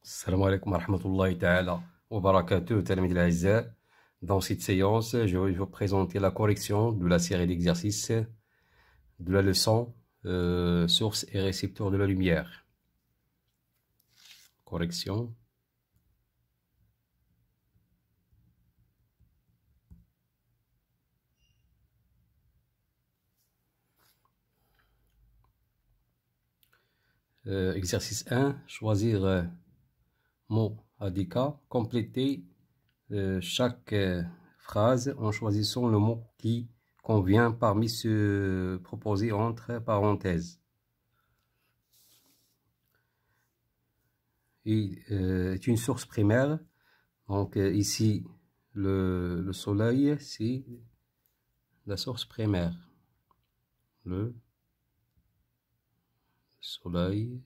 السلام عليكم ورحمة الله تعالى وبركاته, تلاميذ الأعزاء. Dans cette séance, je vais vous présenter la correction de la série d'exercices de la leçon source et récepteur de la lumière. Correction. Exercice 1, choisir mot ADK, compléter chaque phrase en choisissant le mot qui convient parmi ceux proposés entre parenthèses. Est une source primaire. Donc ici, le soleil, c'est la source primaire. Le soleil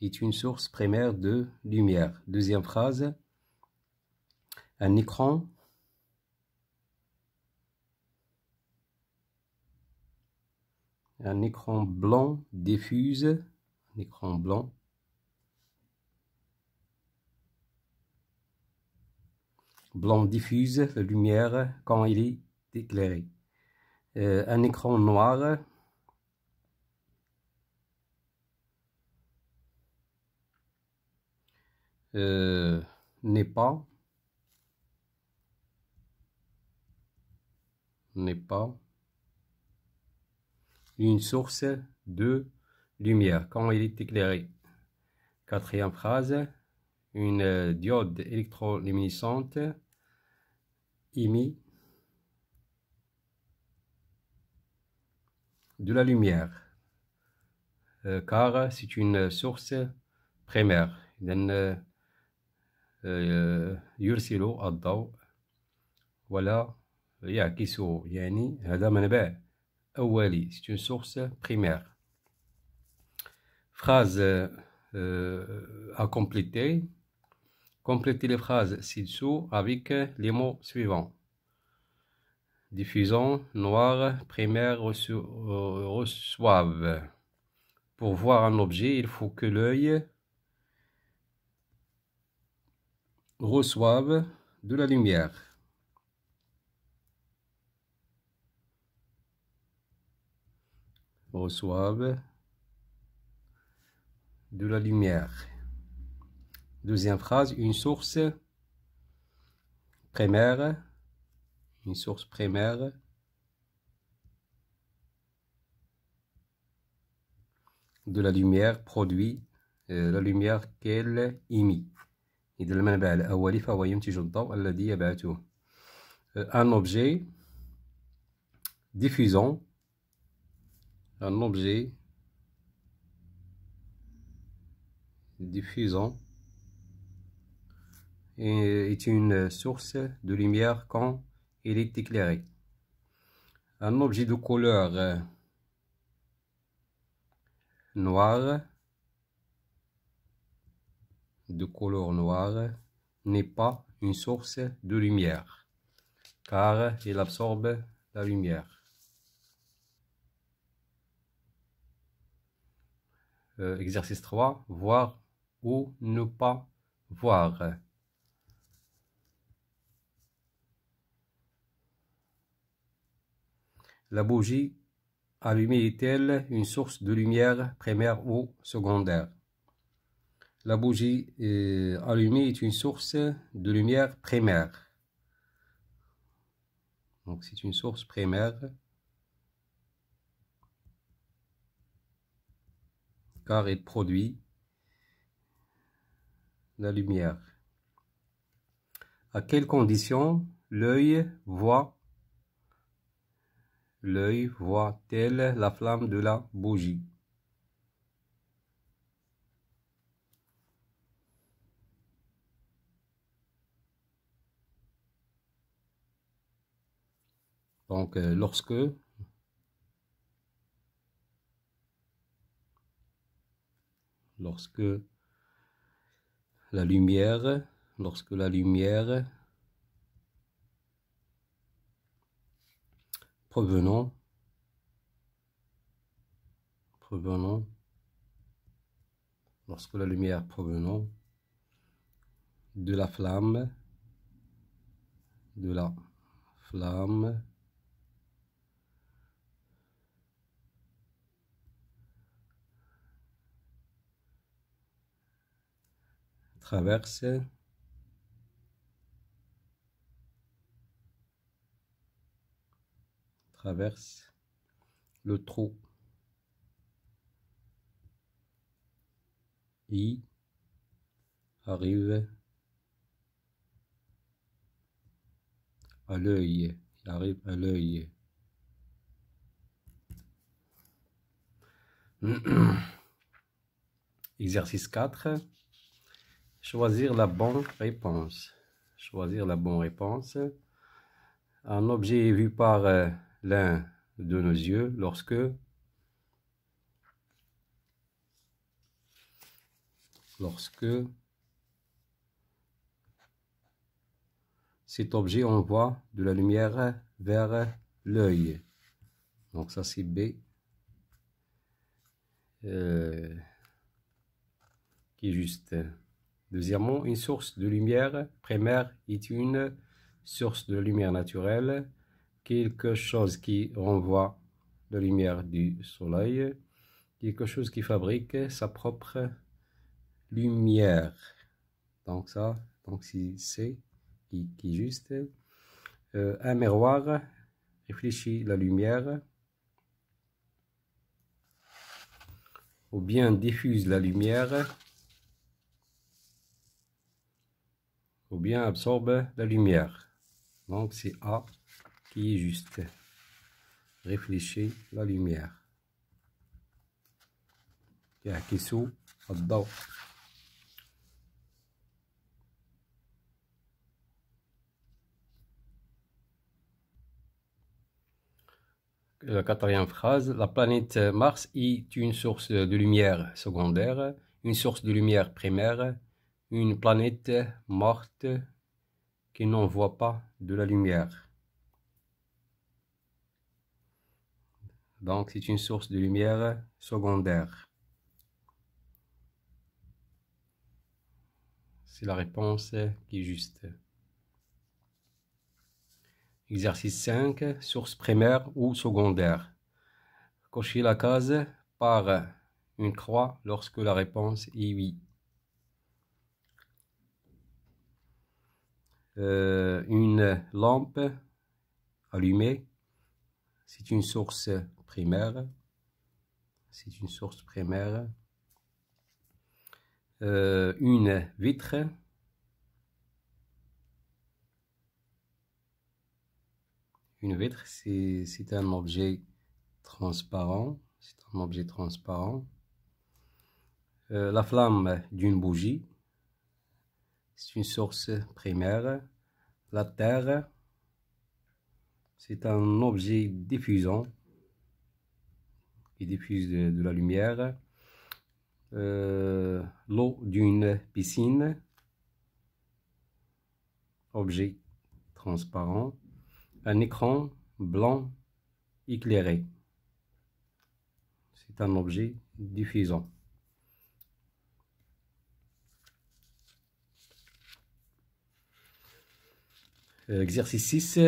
est une source primaire de lumière. Deuxième phrase, un écran blanc diffuse, un écran blanc diffuse la lumière quand il est éclairé. Un écran noir n'est pas une source de lumière quand il est éclairé. Quatrième phrase, une diode électroluminescente émet de la lumière car c'est une source primaire. إذن يرسل الضوء ولا يعكس، يعني هذا منبع أولي. C'est une source primaire. Phrase à compléter. Complétez les phrases ci-dessous avec les mots suivants. Diffusant, noir, primaire, reçoivent. Pour voir un objet, il faut que l'œil reçoive de la lumière. Reçoivent de la lumière. Deuxième phrase, une source primaire. Une source primaire de la lumière produit la lumière qu'elle émet. إذا المنبع الأولي فهو ينتج الضوء الذي يبعثه. Un objet diffusant, un objet diffusant est une source de lumière quand il est éclairé. Un objet de couleur noire n'est pas une source de lumière car il absorbe la lumière. Exercice 3, voir ou ne pas voir. La bougie allumée est-elle une source de lumière primaire ou secondaire? La bougie allumée est une source de lumière primaire. Donc c'est une source primaire car elle produit la lumière. À quelles conditions l'œil voit-elle la flamme de la bougie? Donc lorsque la lumière provenant lorsque la lumière provenant de la flamme, traverse le trou I arrive à l'œil, Exercice 4. Choisir la bonne réponse. Un objet est vu par l'un de nos yeux lorsque cet objet envoie de la lumière vers l'œil. Donc ça c'est B, qui est juste. Deuxièmement, une source de lumière primaire est une source de lumière naturelle, quelque chose qui renvoie la lumière du soleil, quelque chose qui fabrique sa propre lumière. Donc c'est qui est juste. Un miroir réfléchit la lumière ou bien diffuse la lumière ou bien absorbe la lumière. Donc c'est A qui est juste. Réfléchit la lumière. يعكس الضوء. La quatrième phrase, la planète Mars est une source de lumière secondaire, une source de lumière primaire, une planète morte qui n'envoie pas de la lumière. Donc c'est une source de lumière secondaire. C'est la réponse qui est juste. Exercice 5, source primaire ou secondaire. Cochez la case par une croix lorsque la réponse est oui. Une lampe allumée, c'est une source primaire. Une vitre, c'est un objet transparent. La flamme d'une bougie, c'est une source primaire. La terre, c'est un objet diffusant qui diffuse de la lumière. L'eau d'une piscine, objet transparent. Un écran blanc éclairé, c'est un objet diffusant. Exercice 6,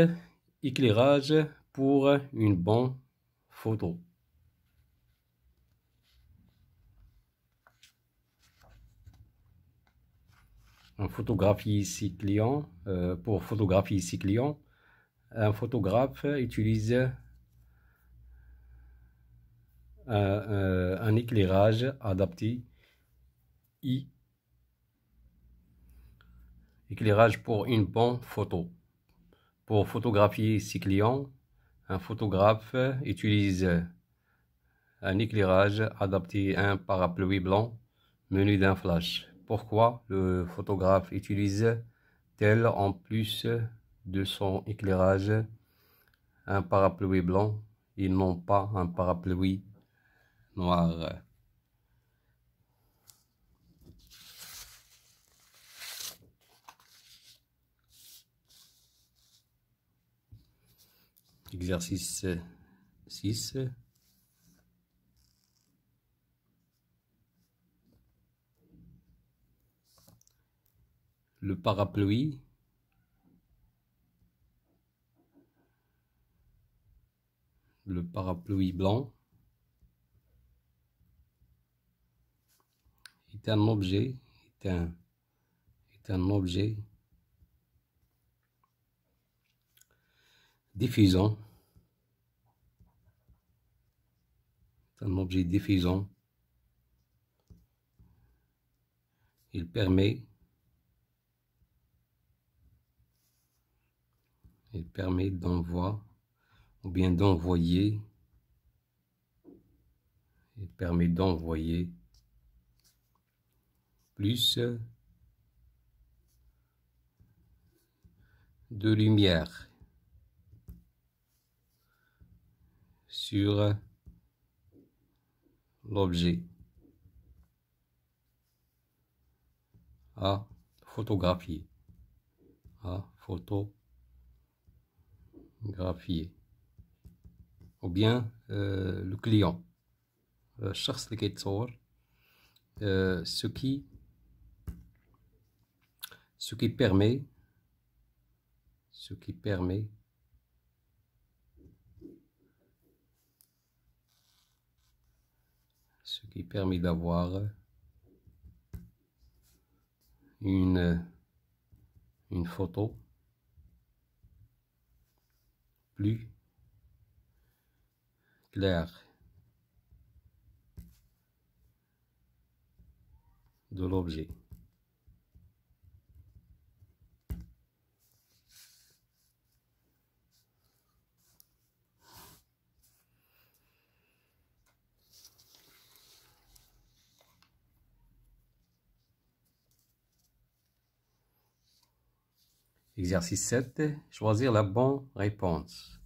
éclairage pour une bonne photo. Pour photographier ses clients, un photographe utilise un éclairage adapté. Éclairage pour une bonne photo. Pour photographier ses clients, un photographe utilise un éclairage adapté à un parapluie blanc muni d'un flash. Pourquoi le photographe utilise-t-il en plus de son éclairage un parapluie blanc et non pas un parapluie noir? Exercice 6. le parapluie, blanc est un objet, est un objet diffusant, un objet diffusant. Il permet d'envoi ou bien d'envoyer. Il permet d'envoyer plus de lumière sur l'objet à photographier. Ou bien le client, الشخص اللي كيتصور، ce qui permet d'avoir une photo plus claire de l'objet. Exercice 7, choisir la bonne réponse.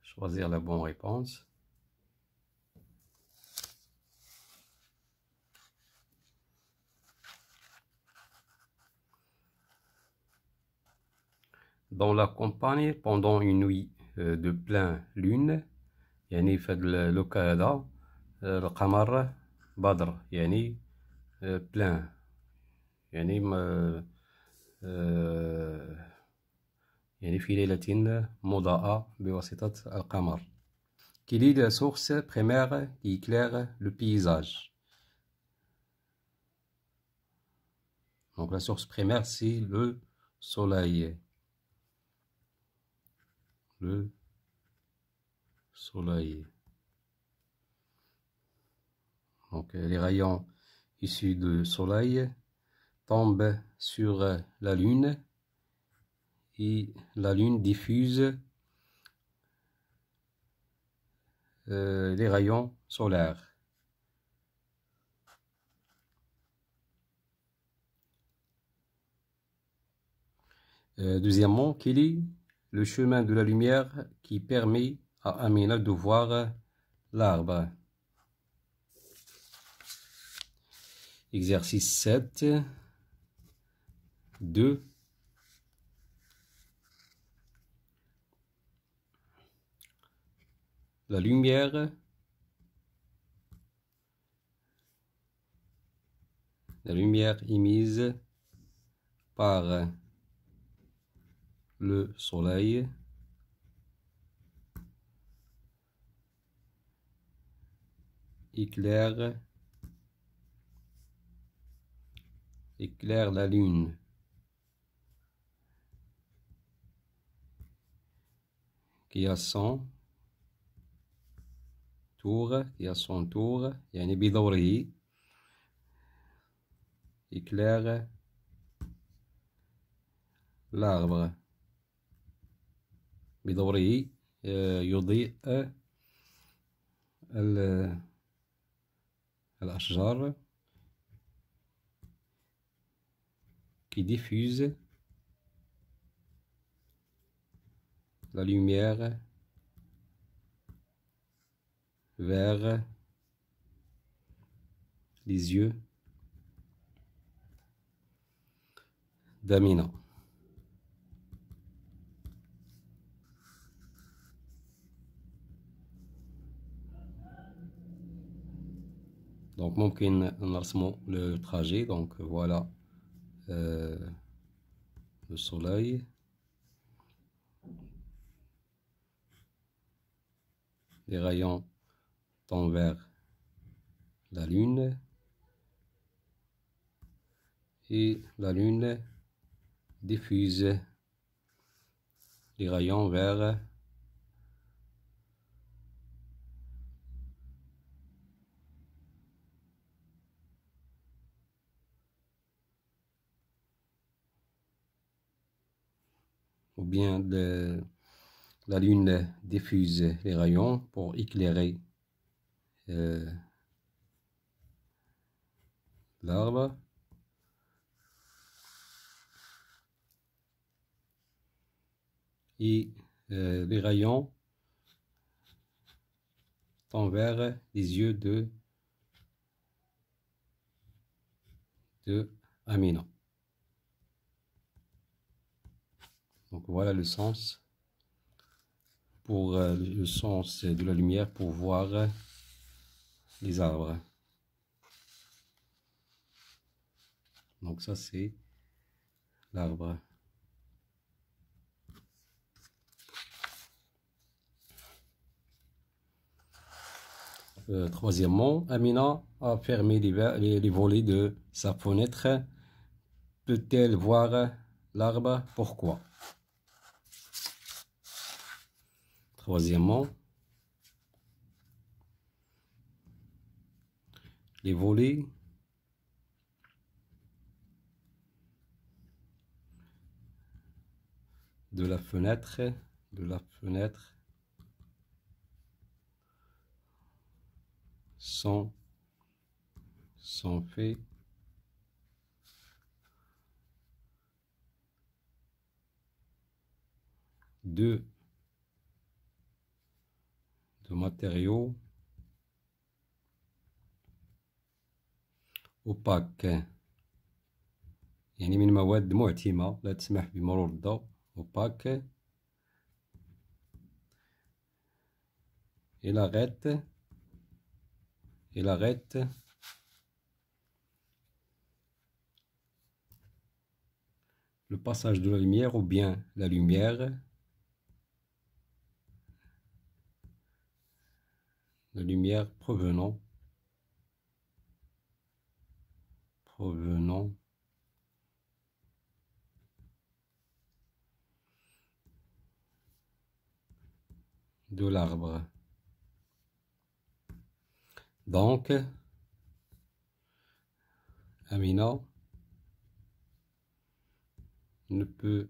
Choisir la bonne réponse. Dans la campagne, pendant une nuit de pleine lune، يعني في هاد الوقت هذا القمر بدر، يعني plein، يعني يعني في ليلة مضاءة بواسطة القمر. Quelle est la source primaire qui éclaire le paysage? Donc la source primaire, c'est le soleil. Le soleil. Donc les rayons issus du soleil tombent sur la lune et la lune diffuse les rayons solaires. Deuxièmement, quel est le chemin de la lumière qui permet à Amina de voir l'arbre? Exercice 7, 2. La lumière émise par le soleil éclaire la lune qui à son tour يعني بدوره éclaire l'arbre بدوره يضيء الأشجار qui diffuse la lumière vers les yeux d'Amina. دونك ممكن نرسمو لو تراجي. دونك فوالا لو سولاي، les rayons tendent vers la lune et la lune diffuse les rayons vers ou bien la lune diffuse les rayons pour éclairer l'arbre. Et les rayons tendent vers les yeux de Amina. Donc voilà le sens pour le sens de la lumière pour voir les arbres. Donc ça c'est l'arbre. Troisièmement, Amina a fermé les volets de sa fenêtre. Peut-elle voir l'arbre? Pourquoi? Troisièmement, les volets de la fenêtre sont faits de matériaux opaques، يعني من مواد معتمة لا تسمح بمرور الضوء. opaque. Il arrête le passage de la lumière ou bien la lumière provenant de l'arbre. Donc, Amina ne peut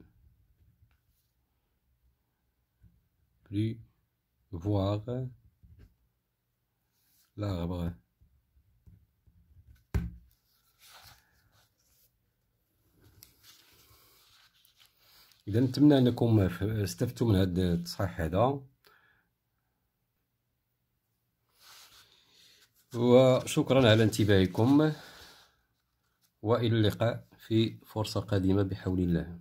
plus voir l'arbre. إذا نتمنى أنكم استفدتوا من هذا التصحيح هذا، وشكرا على انتباهكم، وإلى اللقاء في فرصة قادمة بحول الله.